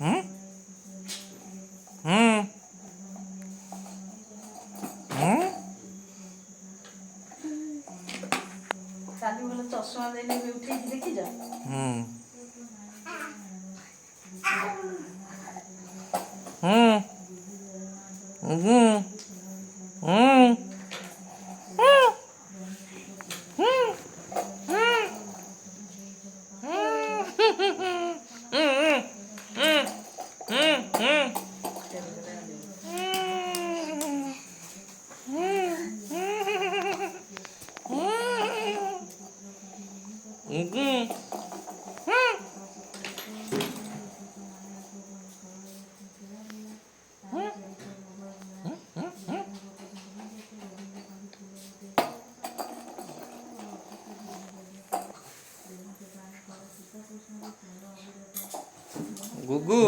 হুম হুম হুম କାଲି ଭଲ ଚଷମା ଦେଇନି ଉଠେଇକି ଦେଖିଛ? হুম হুম হুম হুম গুগু